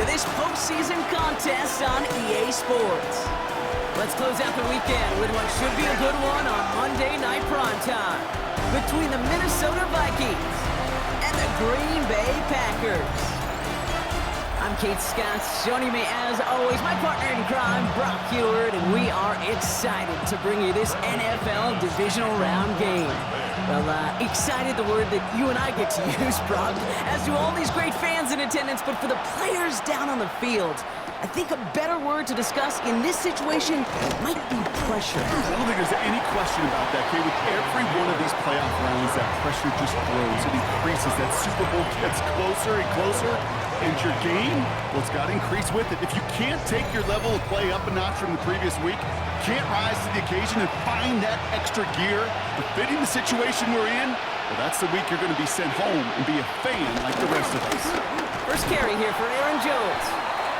to this postseason contest on EA Sports. Let's close out the weekend with what should be a good one on Monday Night Primetime between the Minnesota Vikings and the Green Bay Packers. I'm Kate Scott, joining me as always, my partner in crime, Brock Heward, and we are excited to bring you this NFL divisional round game. Well, excited, the word that you and I get to use, Brock, as do all these great fans in attendance, but for the players down on the field, I think a better word to discuss in this situation might be pressure. I don't think there's any question about that, Kate. With every one of these playoff rounds, that pressure just grows. It increases. That Super Bowl gets closer and closer. And your game, well, it's got to increase with it. If you can't take your level of play up a notch from the previous week, can't rise to the occasion and find that extra gear befitting the situation we're in, well, that's the week you're going to be sent home and be a fan like the rest of us. First carry here for Aaron Jones.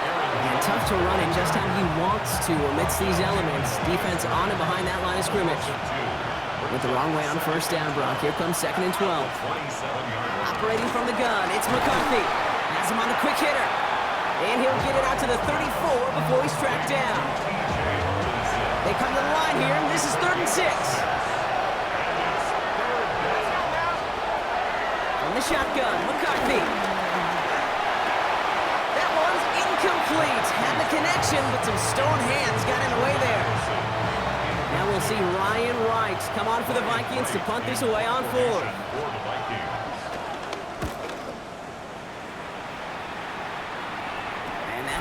And tough to run it just how he wants to amidst these elements. Defense on and behind that line of scrimmage. Went the wrong way on first down, Brock. Here comes 2nd and 12. Operating from the gun, it's McCarthy. Has him on the quick hitter. And he'll get it out to the 34 before he's tracked down. They come to the line here, and this is 3rd and 6. From the shotgun, McCarthy. That one's incomplete. Had the connection, but some stone hands got in the way there. Now we'll see Ryan Wright come on for the Vikings to punt this away on 4th.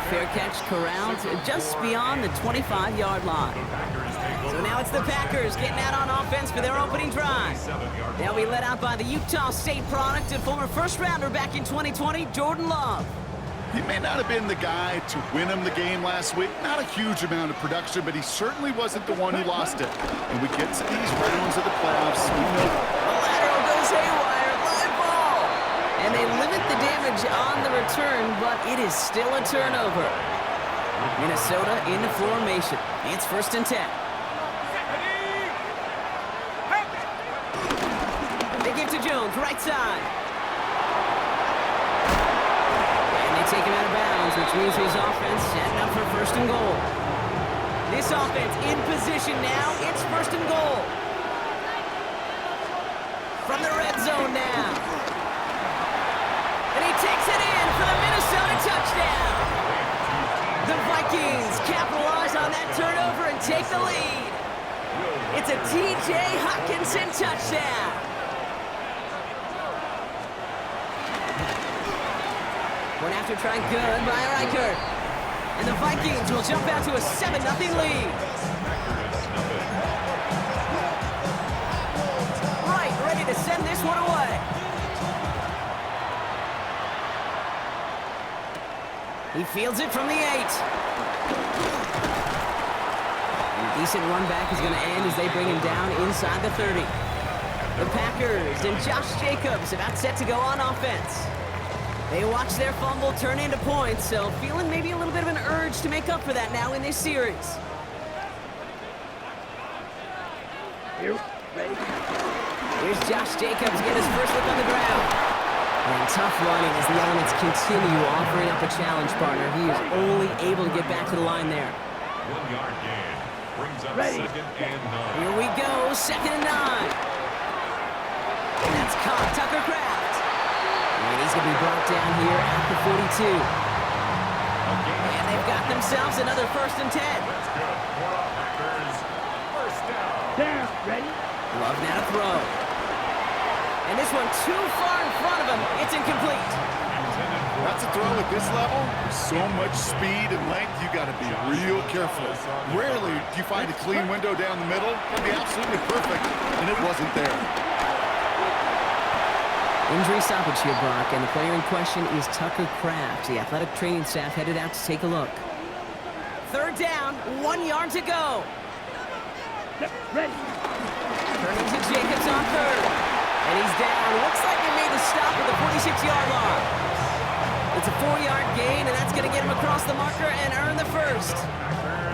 Fair catch corralled just beyond the 25-yard line. So now it's the Packers getting out on offense for their opening drive. They'll be led out by the Utah State product and former first-rounder back in 2020, Jordan Love. He may not have been the guy to win him the game last week. Not a huge amount of production, but he certainly wasn't the one who lost it. And we get to these rounds of the playoffs, we know the lateral goes haywire, live ball. And they limit the damage on the return, but it is still a turnover. Minnesota in the formation. It's 1st and 10. They give to Jones, right side. And they take him out of bounds, which means his offense setting up for 1st and goal. This offense in position now. It's 1st and goal. From the red zone now. And he takes it in for the Minnesota touchdown. The Vikings capitalize on that turnover and take the lead. It's a T.J. Hockenson touchdown. One after try good by Reichert. And the Vikings will jump out to a 7-0 lead. Right, ready to send this one away. He fields it from the 8. And a decent run back is going to end as they bring him down inside the 30. The Packers and Josh Jacobs about set to go on offense. They watch their fumble turn into points, so feeling maybe a little bit of an urge to make up for that now in this series. Here's Josh Jacobs get his first look on the ground. And tough running as the elements continue offering up a challenge partner. He is only able to get back to the line there. 1-yard gain. Brings up Ready. 2nd and 9. Here we go, 2nd and 9. And that's caught Tucker Kraft. And he's going to be brought down here at the 42. And they've got themselves another 1st and 10. That's good. For Packers. First down. Down. Ready? Love now to throw. And this one too far in front of him. It's incomplete. that's a throw at this level. With so much speed and length, you got to be real careful. Rarely do you find a clean window down the middle. It'd be absolutely perfect, and it wasn't there. Injury stoppage here, Brock, and the player in question is Tucker Kraft. The athletic training staff headed out to take a look. 3rd down, 1 yard to go. Ready. Turning to Jacobs on 3rd. And he's down. Looks like they made the stop at the 46-yard line. It's a 4-yard gain, and that's going to get him across the marker and earn the first.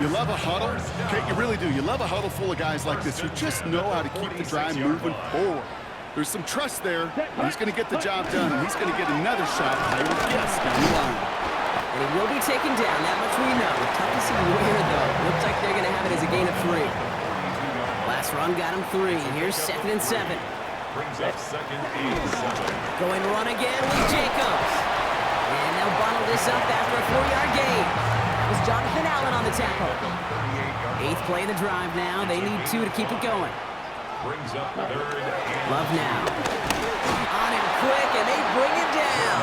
You love a huddle. Okay, you really do. You love a huddle full of guys like this who just know how to keep the drive moving forward. There's some trust there. He's going to get the job done, and he's going to get another shot, I would guess, down the line. And he will be taken down, that much we know. Tough to see where, though. Looks like they're going to have it as a gain of 3. Last run got him 3. Here's 2nd and 7. Brings up 2nd and 7. Going to run again with Jacobs. And they'll bottle this up after a 4-yard gain. That was Jonathan Allen on the tackle. 8th play of the drive now. They need 2 to keep it going. Brings up 3rd and Love now. On him quick, and they bring it down.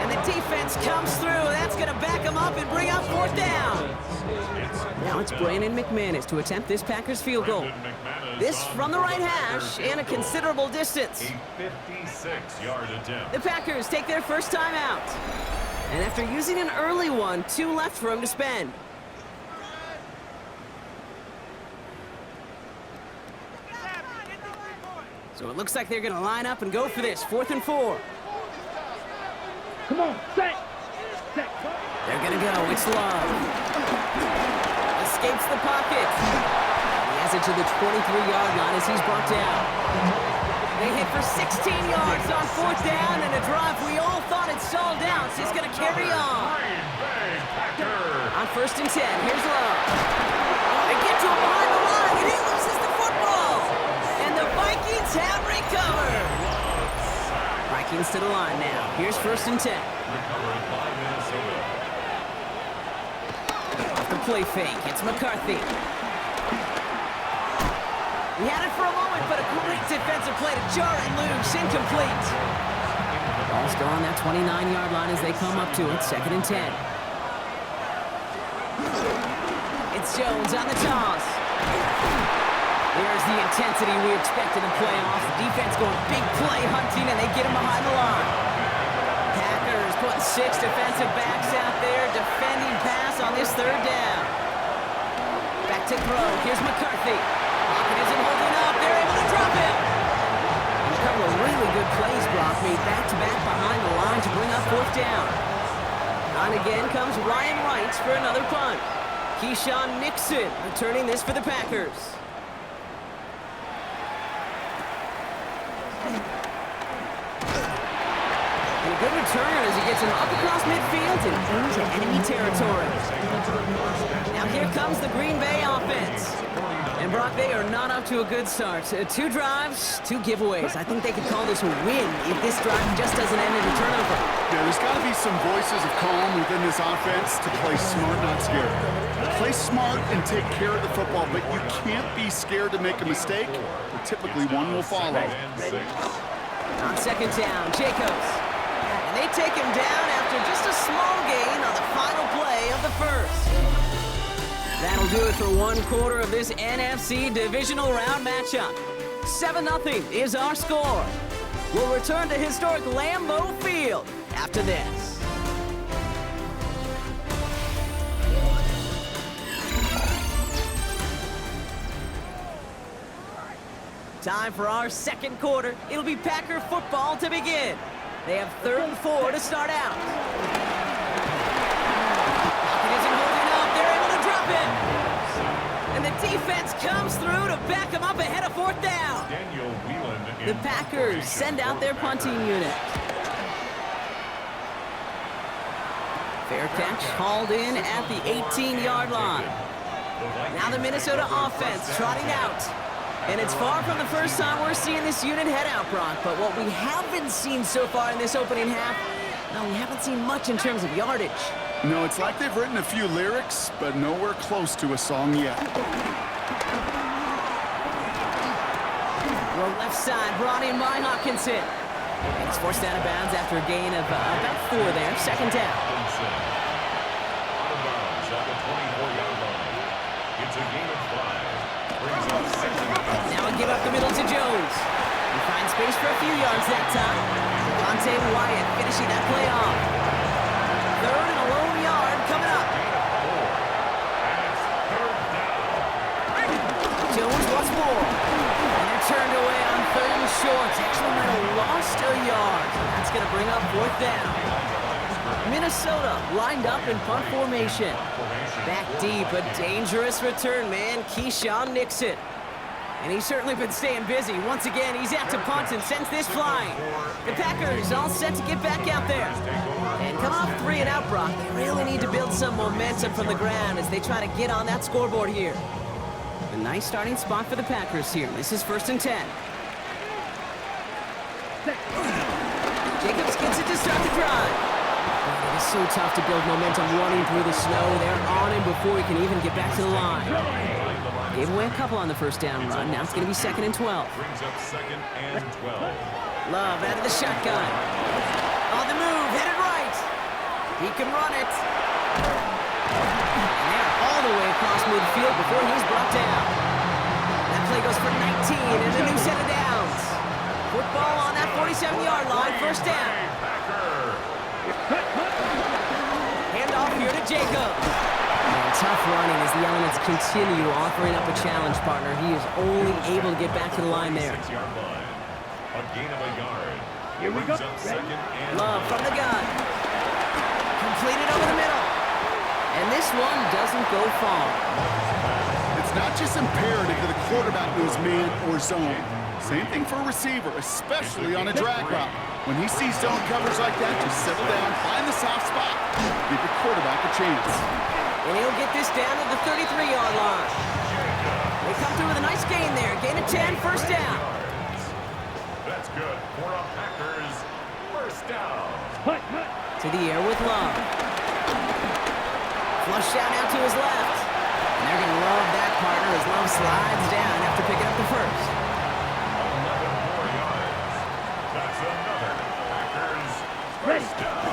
And the defense comes through. That's going to back him up and bring up 4th down. Now it's Brandon McManus to attempt this Packers field goal. This from the right hash and a considerable distance. a 56-yard attempt. The Packers take their first time out. And after using an early one, 2 left for him to spend. So it looks like they're going to line up and go for this. 4th and 4. Come on, set. They're going to go. It's Love. Escapes the pocket. He has it to the 23-yard line as he's brought down. They hit for 16 yards on 4th down, and a drive we all thought had stalled out. So he's going to carry on. On 1st and 10, here's Love. They get to him behind the line, and he loses the football. And the Vikings have recovered. Vikings to the line now. Here's 1st and 10. Recovered by Minnesota. Off the play fake, it's McCarthy. He had it for a moment, but a great defensive play to jar it loose. Incomplete. Ball's still on that 29-yard line as they come up to it. 2nd and 10. It's Jones on the toss. There's the intensity we expected in playoffs. The defense going big play hunting, and they get him behind the line. Packers putting 6 defensive backs out there defending pass on this 3rd down. Back to throw. Here's McCarthy. Lockett isn't holding up. They're able to drop him. And a couple of really good plays, Brock, made back-to-back behind the line to bring up 4th down. On again comes Ryan Wright for another punt. Keyshawn Nixon returning this for the Packers. And a good return as he gets him up across midfield and into enemy territory. Now here comes the Green Bay offense. And Brock, they are not up to a good start. 2 drives, 2 giveaways. I think they could call this a win if this drive just doesn't end in a turnover. Yeah, there's got to be some voices of calm within this offense to play smart, not scared. Play smart and take care of the football, but you can't be scared to make a mistake, or typically one will follow. On 2nd down, Jacobs. And they take him down after just a small gain on the final play of the 1st. That'll do it for 1 quarter of this NFC divisional round matchup. 7-0 is our score. We'll return to historic Lambeau Field after this. Time for our 2nd quarter. It'll be Packer football to begin. They have 3rd and 4 to start out. Lockett isn't holding up. They're able to drop him. And the defense comes through to back him up ahead of 4th down. Daniel Whelan in The Packers send out their punting unit. Fair catch hauled in at the 18-yard line. Now the Minnesota offense trotting out. And it's far from the first time we're seeing this unit head out, Brock. But what we haven't seen so far in this opening half, well, we haven't seen much in terms of yardage. No, it's like they've written a few lyrics, but nowhere close to a song yet. Roll left side, brought in by Hawkinson. And it's forced out of bounds after a gain of about 4 there. 2nd down. Out of bounds at the 24-yard line. It's a gain of 5. Brings up 2nd down. Now a give up the middle to Jones. He finds space for a few yards that time. Devontae Wyatt finishing that play off. 3rd and a lone yard coming up. Jones wants more. And they're turned away on 3rd and short. Actually might have lost a yard. That's going to bring up 4th down. Minnesota lined up in punt formation. Back deep, a dangerous return man, Keyshawn Nixon. And he's certainly been staying busy. Once again, he's out to punt and sends this flying. The Packers all set to get back out there. And come off 3 and out, Brock. They really need to build some momentum from the ground as they try to get on that scoreboard here. A nice starting spot for the Packers here. This is 1st and 10. Jacobs gets it to start the drive. It is so tough to build momentum running through the snow. They're on him before he can even get back to the line. Gave away a couple on the first down run. Now it's going to be 2nd and 12. Brings up 2nd and 12. Love out of the shotgun. On the move, headed right. He can run it. And they're all the way across midfield before he's brought down. That play goes for 19 and a new set of downs. Football on that 47-yard line, 1st down. Hand off here to Jacob. And tough running as the Elements continue offering up a challenge, partner. He is only able to get back to the line there. 6-yard line. A gain of a yard. Here we go. Brings up 2nd and Love from the gun. Completed over the middle. And this one doesn't go far. It's not just imperative that the quarterback knows man or zone. Same thing for a receiver, especially on a drag route. When he sees zone coverage like that, just settle down, find the soft spot, give your quarterback a chance. And he'll get this down to the 33-yard line. They come through with a nice gain there. Gain of 10, 1st down. that's good for a Packers 1st down. To the air with Love. Flush out out to his left. And they're going to love that, partner, as Love slides down after picking up the first. 11 more yards. That's another Packers 1st down.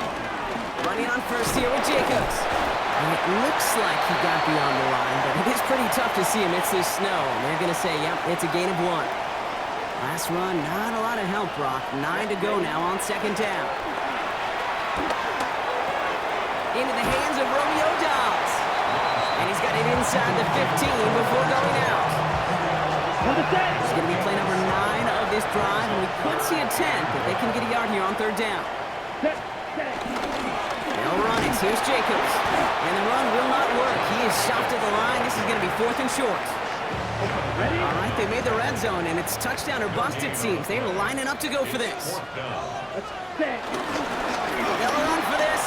Running on first here with Jacobs. And it looks like he got beyond the line, but it is pretty tough to see him. It's this snow, and they're going to say, yep, it's a gain of 1. Last run, not a lot of help, Brock. 9 to go now on 2nd down. Into the hands of Romeo Dobbs. And he's got it inside the 15 before going out. It's going to be play number 9 of this drive, and we could see a 10, but they can get a yard here on 3rd down. They'll run it. Here's Jacobs. And the run will not work. He is shocked at the line. This is going to be 4th and short. All right, they made the red zone, and it's touchdown or bust, it seems. They are lining up to go for this. They'll run for this.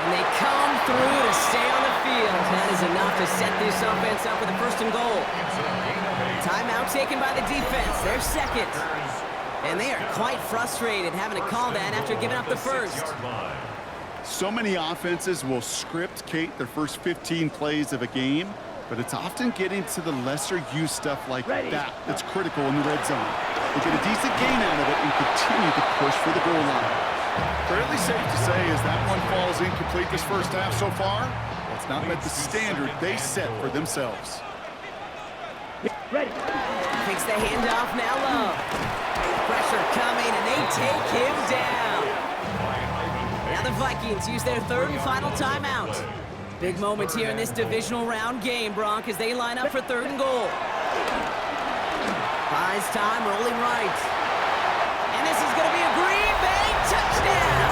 And they come through to stay on the field. That is enough to set this offense up with a 1st and goal. Timeout taken by the defense. They're 2nd. And they are quite frustrated having to call that after giving up the first. So many offenses will script, Kate, their first 15 plays of a game, but it's often getting to the lesser-used stuff like that that's critical in the red zone. They get a decent gain out of it and continue to push for the goal line. Fairly safe to say as that one falls incomplete this first half so far, well, it's not met the standard they set for themselves. Takes the handoff now, Love. Pressure coming, and they take him down. Now the Vikings use their 3rd and final timeout. Big moment here in this divisional round game, Bronk, as they line up for 3rd and goal. Buys time, rolling right. And this is going to be a Green Bay touchdown.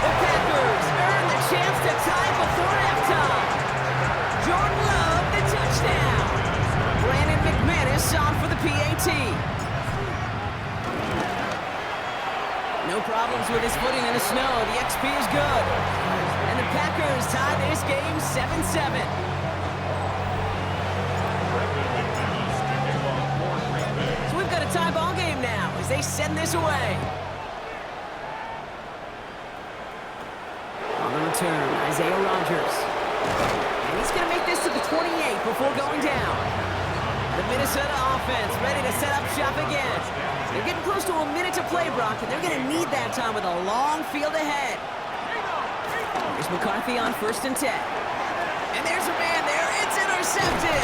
The Packers earn the chance to tie before halftime. Jordan Love, the touchdown. Brandon McManus on for the PAT. No problems with his footing in the snow. The XP is good. And the Packers tie this game 7-7. So we've got a tie ball game now as they send this away. On the return, Isaiah Rodgers. And he's going to make this to the 28 before going down. The Minnesota offense ready to set up shop again. They're getting close to a minute to play, Brock, and they're going to need that time with a long field ahead. Here's McCarthy on 1st and 10. And there's a man there. It's intercepted.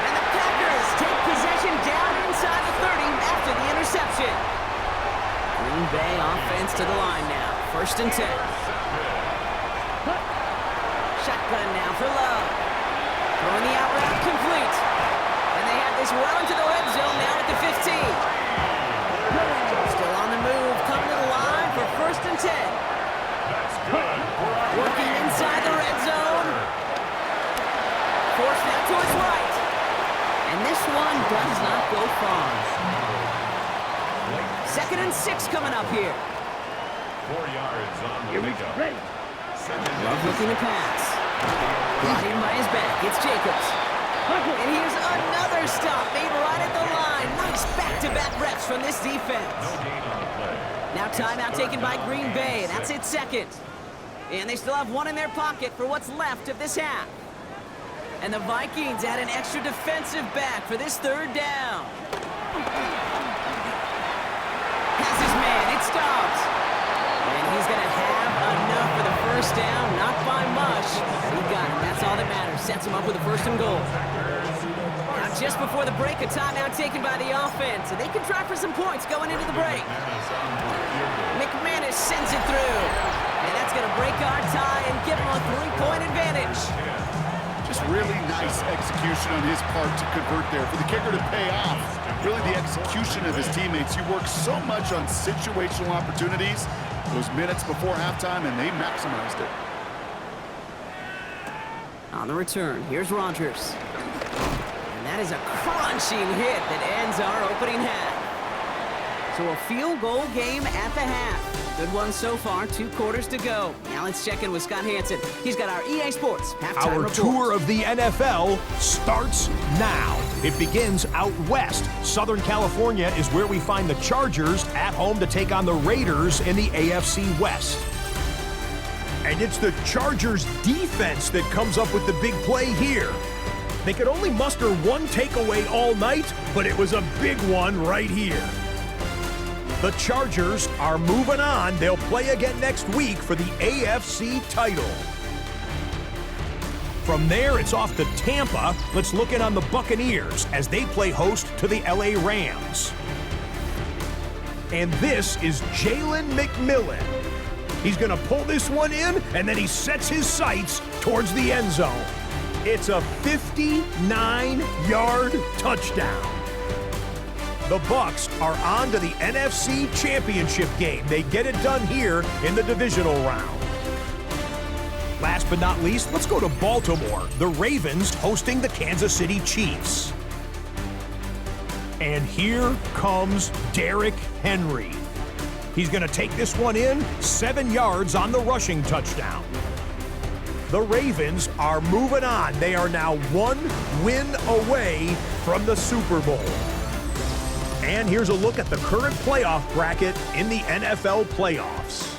And the Packers take possession down inside the 30 after the interception. Green Bay offense to the line now. 1st and 10. Shotgun now for Love. Throwing the out route complete. And they have this well into the red zone now at the 15. Still on the move, coming to the line for 1st and 10. Working inside the red zone. Forced out to his right. And this does not go far. 2nd and 6 coming up here. 4 yards on the pickup. Ready. Love looking to pass. Brought in by his back. It's Jacobs. And here's another stop made right at the line. Nice back-to-back reps from this defense. No gain on the play. Now timeout taken by Green Bay. That's its 2nd. And they still have 1 in their pocket for what's left of this half. And the Vikings add an extra defensive back for this 3rd down. Has his man. It stops. And he's going to have enough for the 1st down. Not by much. But he got it. That's all that matters. Sets him up with a 1st and goal. Now just before the break, a timeout taken by the offense. And they can try for some points going into the break. McManus sends it through. And that's going to break our tie and give him a 3-point advantage. Just really nice execution on his part to convert there. For the kicker to pay off, really the execution of his teammates. He works so much on situational opportunities those minutes before halftime, and they maximized it. On the return, here's Rodgers. And that is a crunching hit that ends our opening half. So a field goal game at the half. Good one so far, 2 quarters to go. Now let's check in with Scott Hansen. He's got our EA Sports halftime Our report. tour of the NFL starts now. It begins out west. Southern California is where we find the Chargers at home to take on the Raiders in the AFC West. And it's the Chargers defense that comes up with the big play here. They could only muster 1 takeaway all night, but it was a big one right here. The Chargers are moving on. They'll play again next week for the AFC title. From there, it's off to Tampa. Let's look in on the Buccaneers as they play host to the LA Rams. And this is Jalen McMillan. He's going to pull this one in, and then he sets his sights towards the end zone. It's a 59-yard touchdown. The Bucs are on to the NFC Championship game. They get it done here in the divisional round. Last but not least, let's go to Baltimore. The Ravens hosting the Kansas City Chiefs. And here comes Derrick Henry. He's going to take this one in, 7 yards on the rushing touchdown. The Ravens are moving on. They are now 1 win away from the Super Bowl. And here's a look at the current playoff bracket in the NFL playoffs.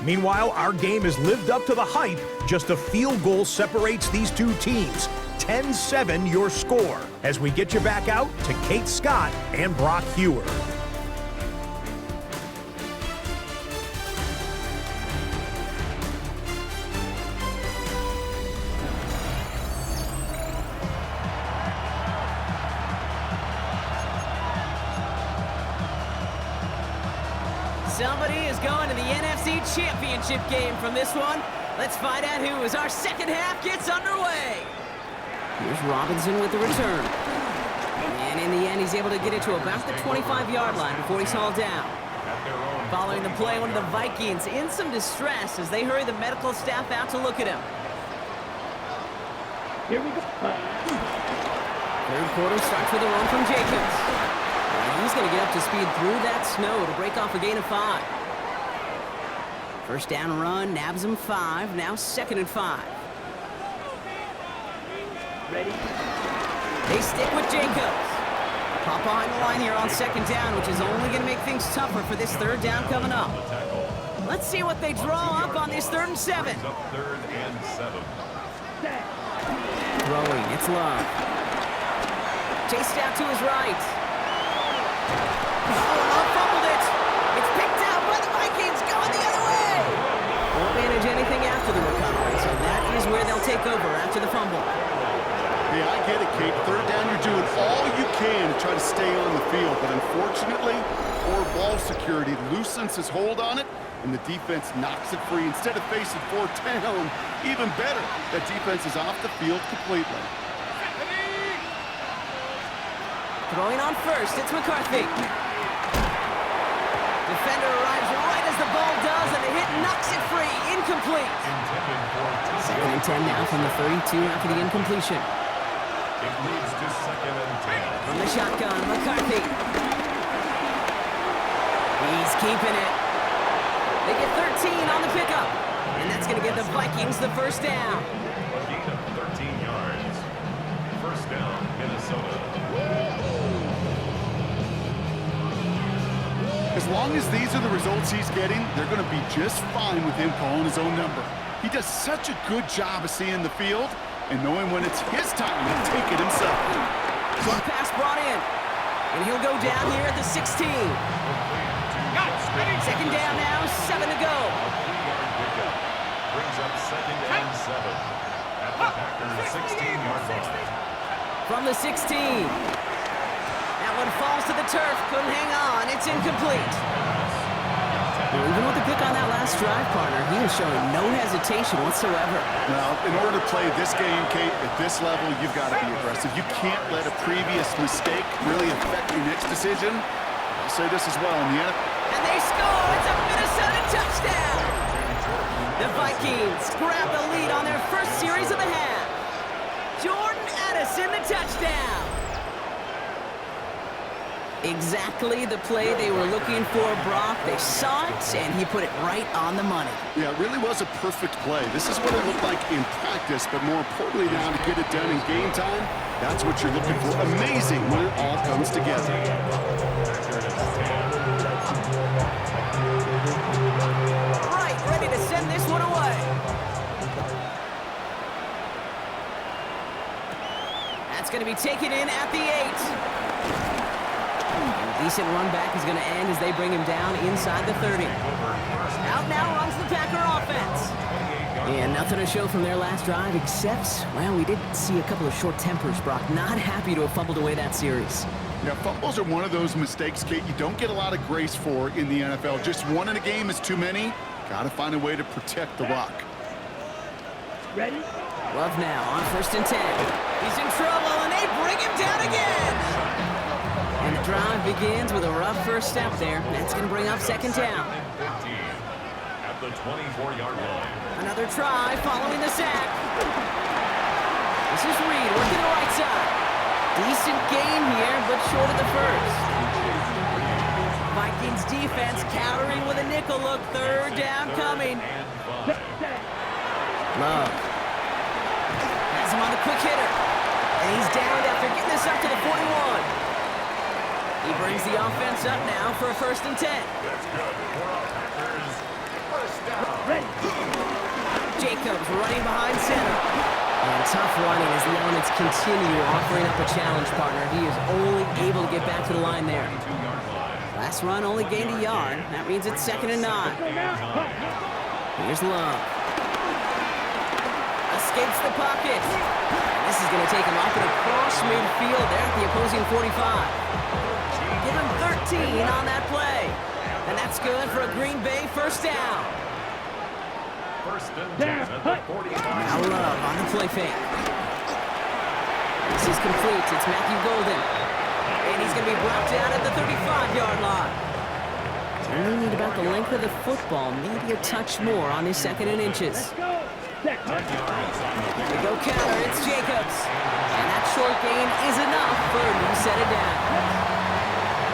Meanwhile, our game has lived up to the hype. Just a field goal separates these 2 teams. 10-7 your score. As we get you back out to Kate Scott and Brock Hewer. Somebody is going to the NFC Championship game from this one. Let's find out who as our 2nd half gets underway. Here's Robinson with the return. And in the end, he's able to get it to about the 25-yard line before he's hauled down. Following the play, one of the Vikings in some distress as they hurry the medical staff out to look at him. Here we go. 3rd quarter starts with a run from Jacobs. And he's going to get up to speed through that snow to break off a gain of 5. 1st down run, nabs him 5, now 2nd and 5. Ready. They stick with Jacobs. Pop behind the line here on 2nd down, which is only going to make things tougher for this 3rd down coming up. Let's see what they draw up on this 3rd and 7. Up 3rd and 7. Throwing, it's Love. Chased out to his right. Oh, Love fumbled it. It's picked out by the Vikings, going the other way. Won't manage anything after the recovery, so that is where they'll take over after the fumble. Yeah, I get it, Kate. 3rd down, you're doing all you can to try to stay on the field, but unfortunately, poor ball security loosens his hold on it, and the defense knocks it free. Instead of facing 4th down, even better, that defense is off the field completely. Throwing on 1st, it's McCarthy. Defender arrives right as the ball does, and the hit knocks it free. Incomplete. 2nd and 10 now from the 32 after the incompletion. It leads to 2nd and 10. From the shotgun, McCarthy. He's keeping it. They get 13 on the pickup. And that's going to give the Vikings the first down. A gain of 13 yards. First down, Minnesota. As long as these are the results he's getting, they're going to be just fine with him calling his own number. He does such a good job of seeing the field and knowing when it's his time to take it himself. Short pass brought in. And he'll go down here at the 16. Second down now, 7 to go. A 3-yard pickup. Brings up 2nd and 7. At the Packers' 16-yard line. From the 16. That one falls to the turf. Couldn't hang on. It's incomplete. Well, even with the pick on that last drive, partner, he was showing no hesitation whatsoever. Now, in order to play this game, Kate, at this level, you've got to be aggressive. You can't let a previous mistake really affect your next decision. I'll say this as well in the NFL. And they score! It's a Minnesota touchdown! The Vikings grab the lead on their first series of the half. Jordan Addison, the touchdown! Exactly the play they were looking for, Brock. They saw it, and he put it right on the money. Yeah, it really was a perfect play. This is what it looked like in practice, but more importantly now to get it done in game time, that's what you're looking for. Amazing when it all comes together. Right, ready to send this one away. That's going to be taken in at the 8. Decent run back is going to end as they bring him down inside the 30. Out now runs the Packer offense. And nothing to show from their last drive except, well, we did see a couple of short tempers, Brock. Not happy to have fumbled away that series. Yeah, fumbles are one of those mistakes, Kate, you don't get a lot of grace for in the NFL. Just one in a game is too many. Got to find a way to protect the rock. Ready? Love now on 1st and 10. He's in trouble, and they bring him down again. And the drive begins with a rough first step there. That's going to bring up 2nd down. 15 at the 24-yard line. Another try following the sack. This is Reed working the right side. Decent gain here, but short of the first. Vikings defense countering with a nickel look. 3rd down coming. Love. Has him on the quick hitter. And he's down after getting this up to the 41. He brings the offense up now for a 1st and 10. That's good for our Packers. First down. Jacobs running behind center. And tough running as the elements continue offering up a challenge, partner. He is only able to get back to the line there. 2-yard line. Last run only gained a yard. That means it's 2nd and 9. Here's Love. Escapes the pocket. And this is going to take him up and across midfield there at the opposing 45. Give him 13 on that play. And that's good for a Green Bay 1st down. 1st and 10 at the 45. Now Love on the play fake. This is complete. It's Matthew Golden. And he's going to be brought down at the 35-yard line. Only need about the length of the football, maybe a touch more on his 2nd and inches. Yards on the They go counter. It's Jacobs. And that short gain is enough for him to set it down.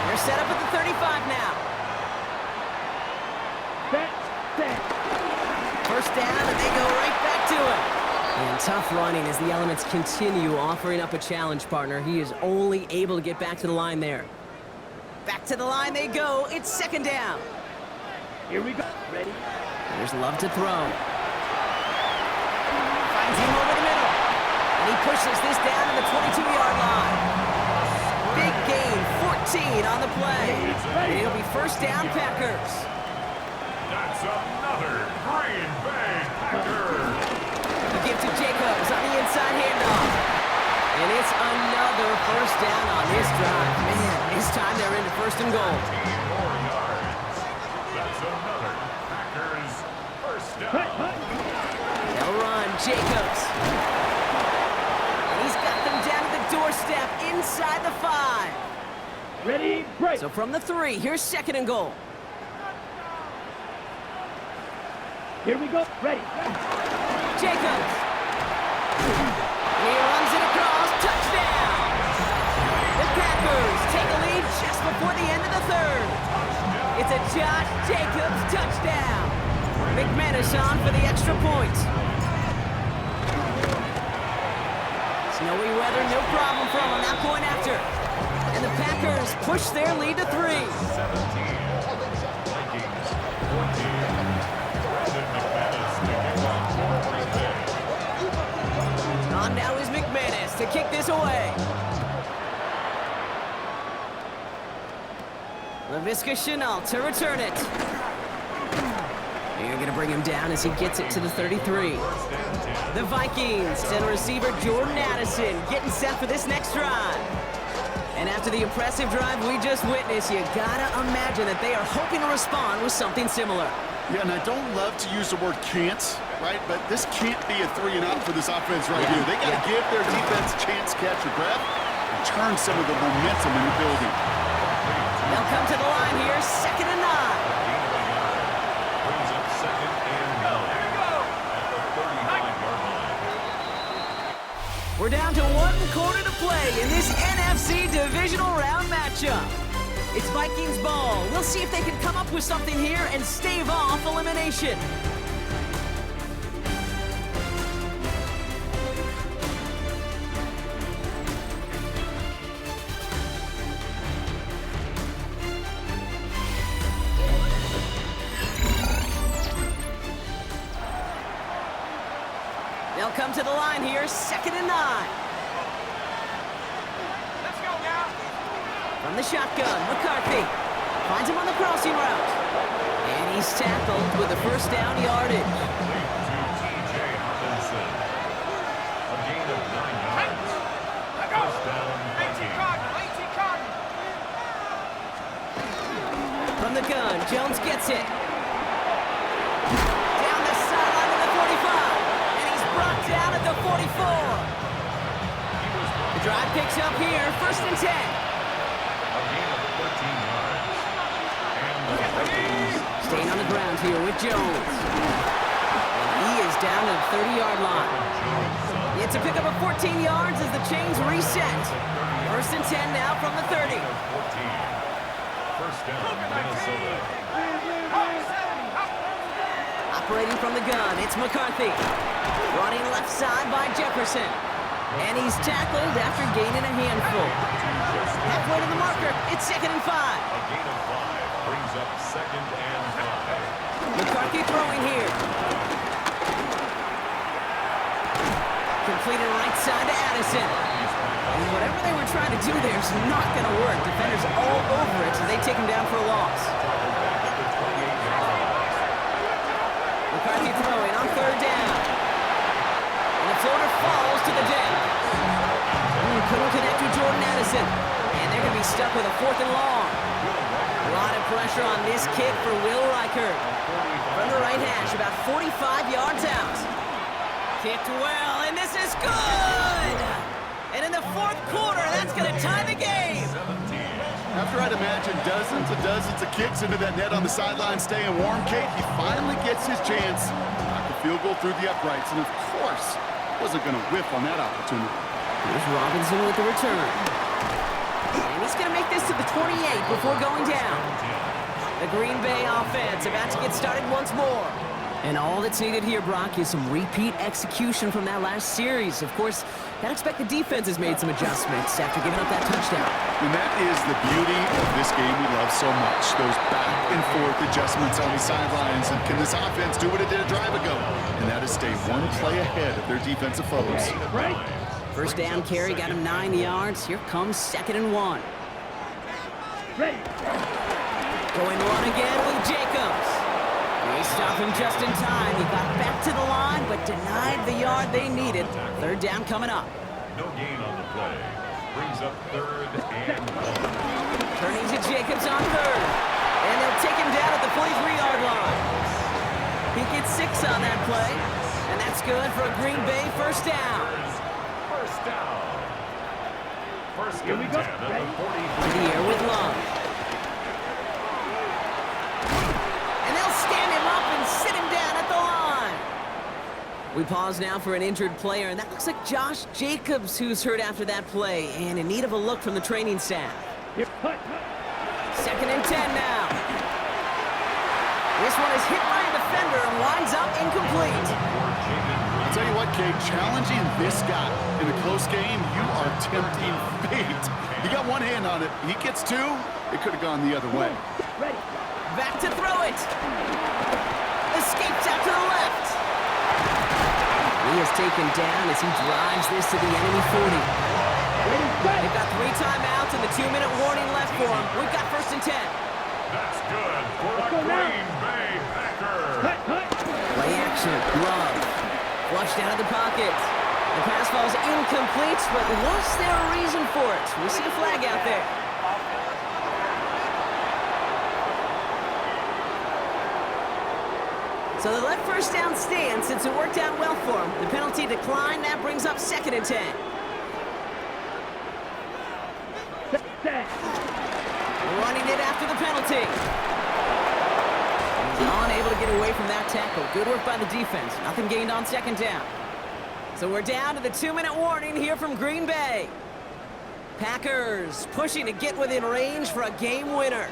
They're set up at the 35 now. First down, and they go right back to it. And tough running as the elements continue offering up a challenge, partner. He is only able to get back to the line there. Back to the line they go. It's 2nd down. Here we go. Ready? There's Love to throw. Finds him over the middle. And he pushes this down to the 22-yard line. Big gain, 14 on the play. And it'll be 1st down, Packers. That's another Green Bay Packer. The give to Jacobs on the inside handoff. And it's another 1st down on this drive. Man, this time they're into 1st and goal. 4 yards. That's another Packers 1st down. They'll run, Jacobs. And he's got them down to the doorstep inside the 5. Ready? Break. So from the 3, here's 2nd and goal. Here we go. Ready. Jacobs. And he runs it across. Touchdown. McManus on for the extra point. Snowy weather, no problem for him on that point after. And the Packers push their lead to 3. 17. Vikings 14. Brandon McManus to kick off for Green Bay. On now is McManus to kick this away. Laviska Chenault to return it. You're going to bring him down as he gets it to the 33. The Vikings and receiver Jordan Addison getting set for this next drive. And after the impressive drive we just witnessed, you gotta imagine that they are hoping to respond with something similar. Yeah, and I don't love to use the word can't, right? But this can't be a 3-and-out for this offense right here. They got to give their defense a chance to catch your breath and turn some of the momentum in the building. They'll come to the line here, 2nd and 9. Brings up 2nd and 9 at the 35-yard line. We're down to 1 quarter to play in this NFC divisional round matchup. It's Vikings ball. We'll see if they can come up with something here and stave off elimination. They'll come to the line here, 2nd and 9. From the shotgun, McCarthy finds him on the crossing route. And he's tackled with the first down yardage. To T.J. Hawkinson. A gain of 9 yards. First down, Vikings. From the gun, Jones gets it. Down the sideline to the 45. And he's brought down at the 44. The drive picks up here, 1st and 10. Staying on the ground here with Jones. And he is down to the 30-yard line. It's a pickup of 14 yards as the chains reset. 1st and 10 now from the 30. First down, Minnesota. Operating from the gun, it's McCarthy. Running left side by Jefferson. And he's tackled after gaining a handful. Halfway to the marker, it's 2nd and 5. A gain of 5 brings up 2nd and 5. McCarthy throwing here. Completed right side to Addison. And whatever they were trying to do there is not going to work. Defenders all over it as they take him down for a loss. McCarthy throwing on 3rd down. And the floater falls to the deck. Couldn't connect with Jordan Addison. And they're going to be stuck with a 4th and long. A lot of pressure on this kick for Will Reichert. From the right hash, about 45 yards out. Kicked well, and this is good! And in the 4th quarter, that's going to tie the game. After I'd imagine dozens and dozens of kicks into that net on the sideline staying warm, Kate, he finally gets his chance. Knocked the field goal through the uprights, and of course, wasn't going to whiff on that opportunity. Here's Robinson with the return. And he's going to make this to the 28 before going down. The Green Bay offense about to get started once more. And all that's needed here, Brock, is some repeat execution from that last series. Of course, I'd expect the defense has made some adjustments after giving up that touchdown. And that is the beauty of this game we love so much. Those back and forth adjustments on the sidelines. And can this offense do what it did a drive ago? And that is stay one play ahead of their defensive foes. Right. First down carry got him 9 yards. Here comes 2nd and 1. Ready. Going run again with Jacobs. They stop him just in time. He got back to the line, but denied the yard they needed. 3rd down coming up. No gain on the play. Brings up 3rd and 1. Turning to Jacobs on 3rd. And they'll take him down at the 43-yard line. He gets 6 on that play. And that's good for a Green Bay 1st down. First down. First Here we and go. 10 at Ready? the 40. To the air with Love. And they'll stand him up and sit him down at the line. We pause now for an injured player, and that looks like Josh Jacobs, who's hurt after that play, and in need of a look from the training staff. Here, hut. 2nd and 10 now. This one is hit by a defender and winds up incomplete. I'll tell you what, Kate, challenging this guy in a close game, you are tempting fate. He got one hand on it. He gets two. It could have gone the other way. Ready. Back to throw it. Escapes out to the left. He is taken down as he drives this to the enemy 40. They've got 3 timeouts and the 2-minute warning left for him. We've got 1st and 10. That's good for the Green Bay Packers. Play action, Love. Flushed out of the pocket. The pass falls incomplete, but was there a reason for it? We see a flag out there. So they let 1st down stand since it worked out well for him. The penalty declined. That brings up 2nd and 10. Running it after the penalty. He's unable to get away from that tackle. Good work by the defense. Nothing gained on 2nd down. So we're down to the 2-minute warning here from Green Bay. Packers pushing to get within range for a game winner.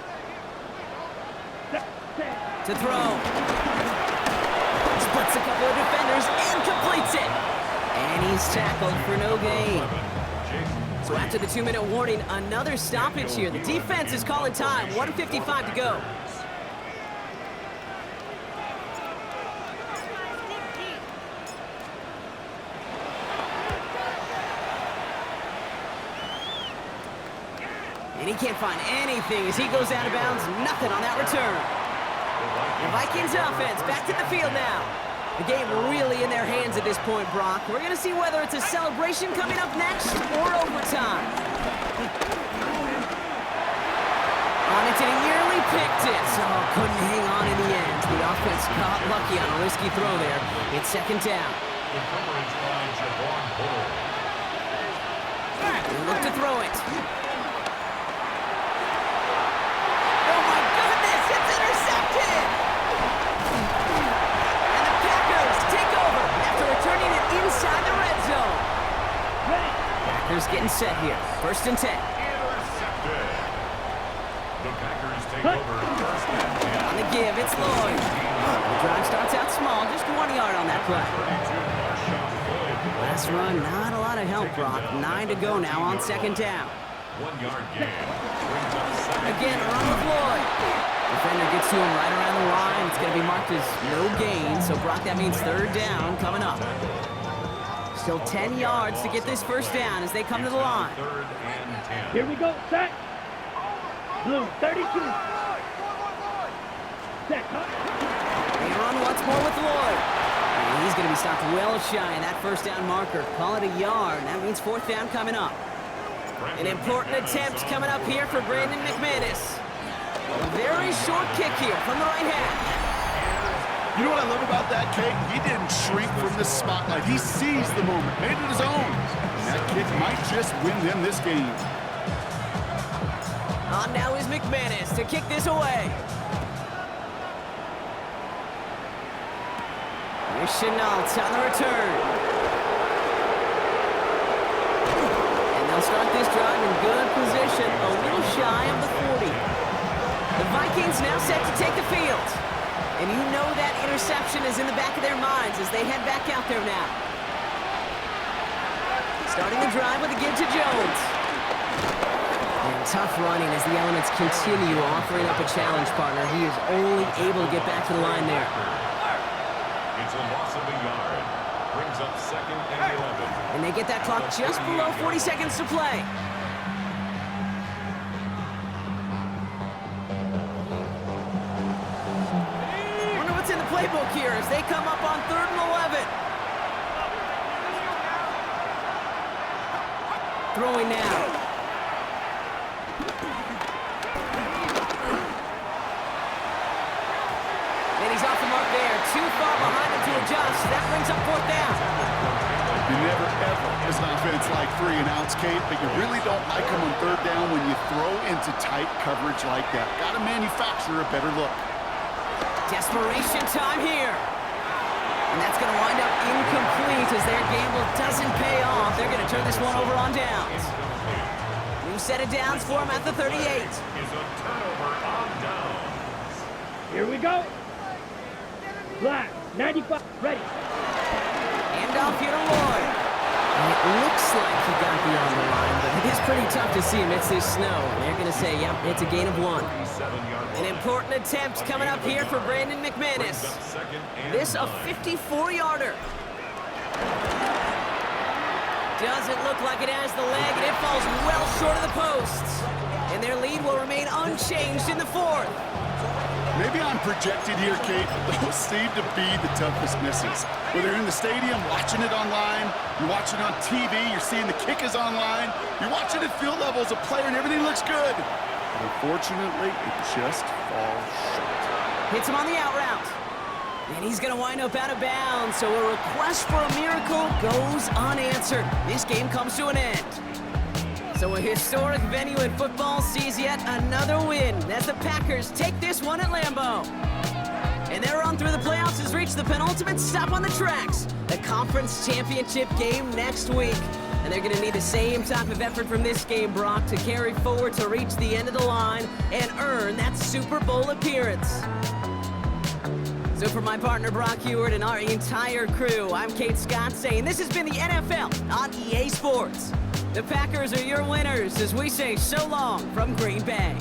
To throw. Splits a couple of defenders and completes it. And he's tackled for no gain. So after the 2-minute warning, another stoppage here. The defense is calling time. 1:55 to go. And he can't find anything as he goes out of bounds. Nothing on that return. The Vikings offense back to the field now. The game really in their hands at this point, Brock. We're going to see whether it's a celebration coming up next or overtime. On it, and he nearly picked it. So couldn't hang on in the end. The offense got lucky on a risky throw there. It's 2nd down. They look to throw it. Oh my goodness, it's intercepted! And the Packers take over after returning it inside the red zone. Packers getting set here. 1st and 10. Intercepted. The Packers take over 1st and 10. On the give, it's Lloyd. The drive starts out small, just 1 yard on that play. Last run, not a lot of help, Brock. 9 to go now on 2nd down. 1-yard gain. Brings up 2nd. Again, run with Lloyd. Defender gets to him right around the line. It's going to be marked as no gain, so Brock, that means 3rd down coming up. Still 10 yards to get this 1st down as they come to the line. 3rd and 10. Here we go, set. Blue, 32. Set, They run once more with Lloyd. And he's going to be stopped well shy of that 1st down marker. Call it a yard. That means 4th down coming up. An important attempt coming up here for Brandon McManus. A very short kick here from the right hand. You know what I love about that, Kate? He didn't shrink from the spotlight. He seized the moment, made it his own. And that kick might just win them this game. On now is McManus to kick this away. Here's Chenault on the return. And they'll start this drive in good position, a little shy of the 40. The Vikings now set to take the field. And you know that interception is in the back of their minds as they head back out there now. Starting the drive with a give to Jones. And tough running as the elements continue offering up a challenge partner. He is only able to get back to the line there. It's a loss of a yard. Brings up 2nd and 11. And they get that clock just below 40 seconds to play. Wonder what's in the playbook here as they come up on 3rd and 11. Throwing now. And he's off the mark there. Too far behind him to adjust. That brings up 4th down. You never, ever, as an offense, like 3 and outs, Kate, but you really don't like them on 3rd down when you throw into tight coverage like that. Got to manufacture a better look. Desperation time here. And that's going to wind up incomplete as their gamble doesn't pay off. They're going to turn this one over on downs. New set of downs for him at the 38. Is a turnover on downs. Here we go. Flag, 95, ready. Hand off here to Lloyd. And it looks like he got beyond the line, but it is pretty tough to see amidst this snow. And they're going to say, yep, it's a gain of 1. An important attempt coming up here for Brandon McManus. This a 54-yarder. Doesn't look like it has the leg, and it falls well short of the posts. And their lead will remain unchanged in the 4th. Maybe I'm projected here, Kate, but those seem to be the toughest misses. Whether you're in the stadium, watching it online, you're watching it on TV, you're seeing the kick is online, you're watching at field level as a player and everything looks good. But unfortunately, it just falls short. Hits him on the out route. And he's going to wind up out of bounds, so a request for a miracle goes unanswered. This game comes to an end. So a historic venue in football sees yet another win as the Packers take this one at Lambeau. And their run through the playoffs has reached the penultimate stop on the tracks, the conference championship game next week. And they're going to need the same type of effort from this game, Brock, to carry forward to reach the end of the line and earn that Super Bowl appearance. So for my partner, Brock Heward, and our entire crew, I'm Kate Scott saying this has been the NFL on EA Sports. The Packers are your winners as we say so long from Green Bay.